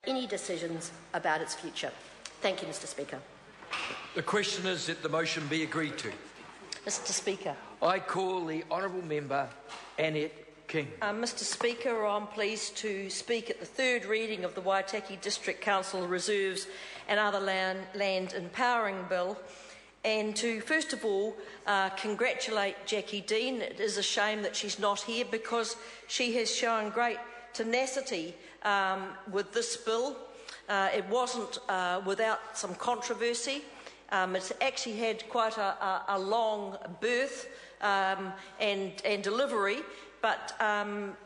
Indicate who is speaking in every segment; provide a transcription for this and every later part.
Speaker 1: any decisions about its future. Thank you, Mr Speaker.
Speaker 2: The question is that the motion be agreed to.
Speaker 1: Mr Speaker.
Speaker 2: I call the honourable member Annette King.
Speaker 3: Mr Speaker, I'm pleased to speak at the third reading of the Waitaki District Council Reserves and Other Land Empowering Bill, and to first of all congratulate Jackie Dean. It is a shame that she's not here because she has shown great tenacity with this bill. It wasn't without some controversy. It's actually had quite a long birth and delivery, but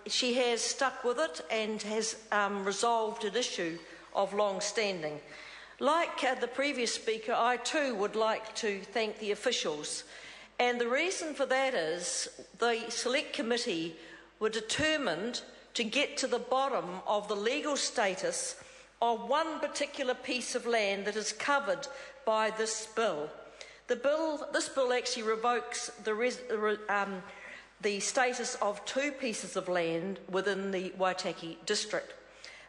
Speaker 3: she has stuck with it and has resolved an issue of long standing. Like the previous speaker, I too would like to thank the officials, and the reason for that is the Select Committee were determined to get to the bottom of the legal status of one particular piece of land that is covered by this bill. This bill actually revokes the status of two pieces of land within the Waitaki district.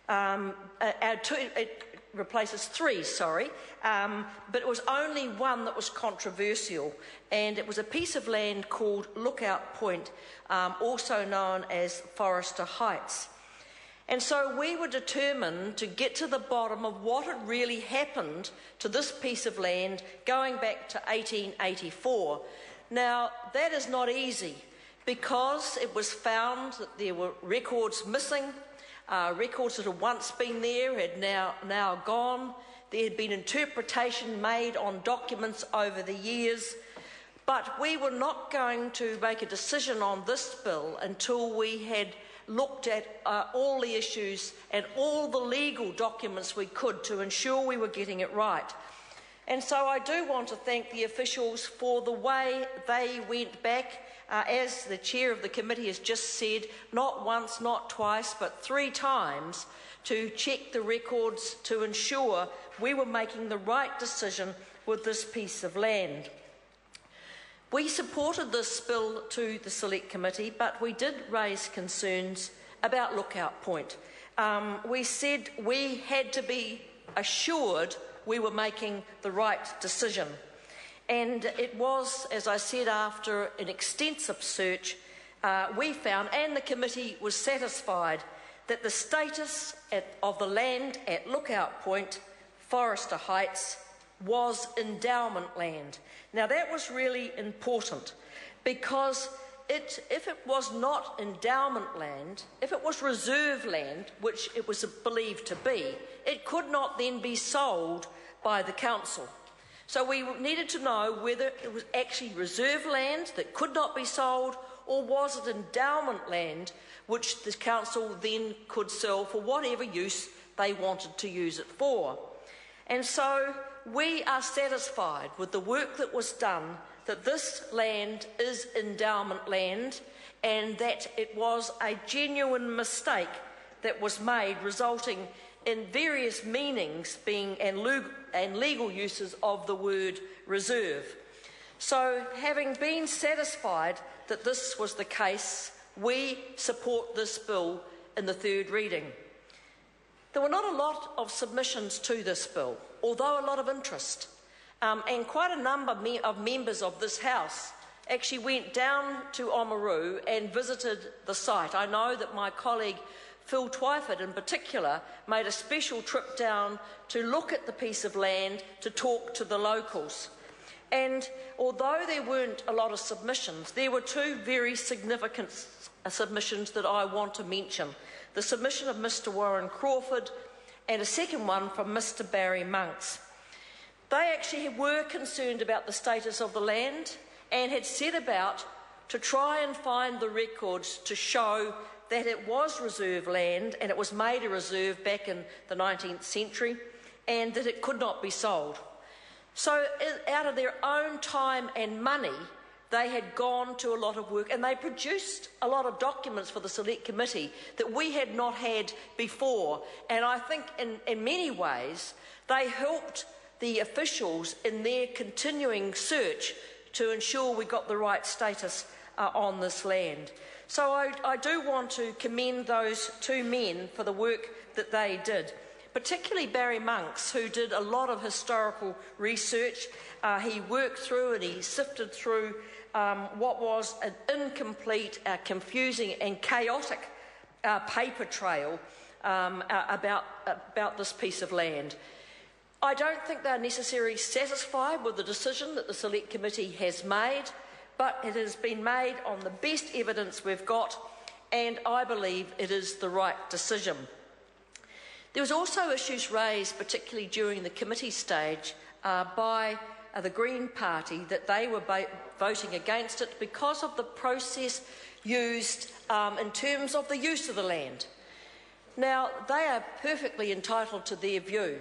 Speaker 3: It replaces three, but it was only one that was controversial, and it was a piece of land called Lookout Point, also known as Forester Heights. And so we were determined to get to the bottom of what had really happened to this piece of land going back to 1884. Now, that is not easy because it was found that there were records missing, records that had once been there had now gone. There had been interpretation made on documents over the years, but we were not going to make a decision on this bill until we had looked at all the issues and all the legal documents we could to ensure we were getting it right. And so I do want to thank the officials for the way they went back, as the chair of the committee has just said, not once, not twice, but 3 times, to check the records to ensure we were making the right decision with this piece of land. We supported this bill to the Select Committee, but we did raise concerns about Lookout Point. We said we had to be assured we were making the right decision. And it was, as I said, after an extensive search, we found, and the committee was satisfied, that the status of the land at Lookout Point, Forester Heights, was endowment land. Now that was really important because if it was not endowment land, if it was reserve land, which it was believed to be, it could not then be sold by the council. So we needed to know whether it was actually reserve land that could not be sold, or was it endowment land which the council then could sell for whatever use they wanted to use it for. And so we are satisfied with the work that was done, that this land is endowment land and that it was a genuine mistake that was made, resulting in various meanings being and legal uses of the word reserve. So having been satisfied that this was the case, we support this bill in the third reading. There were not a lot of submissions to this bill, although a lot of interest. And quite a number of members of this House actually went down to Oamaru and visited the site. I know that my colleague Phil Twyford in particular made a special trip down to look at the piece of land to talk to the locals. And although there weren't a lot of submissions, there were 2 very significant submissions that I want to mention. The submission of Mr Warren Crawford and a second one from Mr Barry Monks. They actually were concerned about the status of the land and had set about to try and find the records to show that it was reserve land and it was made a reserve back in the 19th century and that it could not be sold. So out of their own time and money, they had gone to a lot of work and they produced a lot of documents for the Select Committee that we had not had before. And I think in many ways they helped the officials in their continuing search to ensure we got the right status on this land. So I do want to commend those 2 men for the work that they did. particularly Barry Monks, who did a lot of historical research. He worked through and he sifted through what was an incomplete, confusing and chaotic paper trail about this piece of land. I don't think they're necessarily satisfied with the decision that the Select Committee has made, but it has been made on the best evidence we've got, and I believe it is the right decision. There was also issues raised, particularly during the committee stage, by the Green Party, that they were voting against it because of the process used in terms of the use of the land. Now, they are perfectly entitled to their view,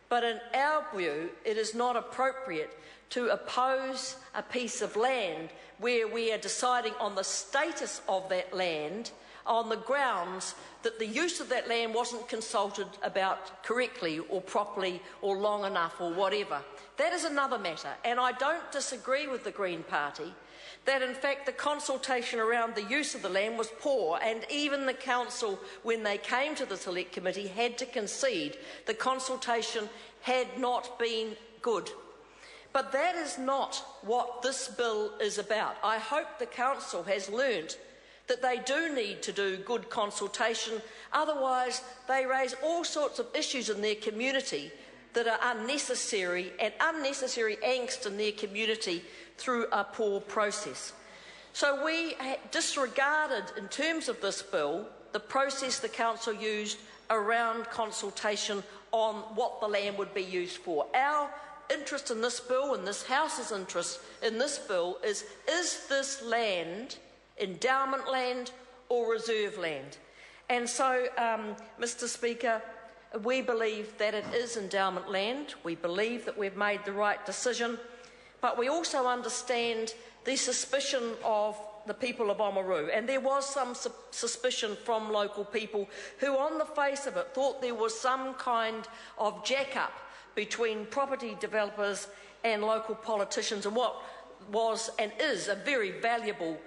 Speaker 3: but in our view, it is not appropriate to oppose a piece of land where we are deciding on the status of that land on the grounds that the use of that land wasn't consulted about correctly or properly or long enough or whatever. That is another matter, and I don't disagree with the Green Party that in fact the consultation around the use of the land was poor, and even the council, when they came to the Select Committee, had to concede the consultation had not been good. But that is not what this bill is about. I hope the council has learnt that they do need to do good consultation, otherwise they raise all sorts of issues in their community that are unnecessary, and unnecessary angst in their community through a poor process. So we disregarded, in terms of this bill, the process the council used around consultation on what the land would be used for. Our interest in this bill, and this House's interest in this bill, is this land endowment land or reserve land? And so, Mr. Speaker, we believe that it is endowment land. We believe that we've made the right decision, but we also understand the suspicion of the people of Oamaru, and there was some suspicion from local people who, on the face of it, thought there was some kind of jack-up between property developers and local politicians and what was and is a very valuable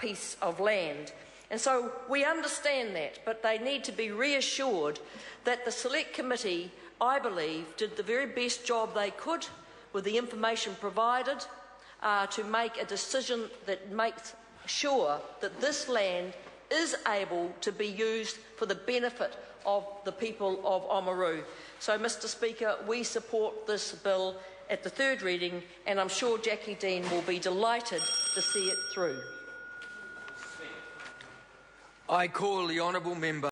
Speaker 3: piece of land. And so we understand that, but they need to be reassured that the Select Committee, I believe, did the very best job they could with the information provided to make a decision that makes sure that this land is able to be used for the benefit of the people of Oamaru. So, Mr. Speaker, we support this bill at the third reading, and I'm sure Jackie Dean will be delighted to see it through.
Speaker 2: I call the honourable member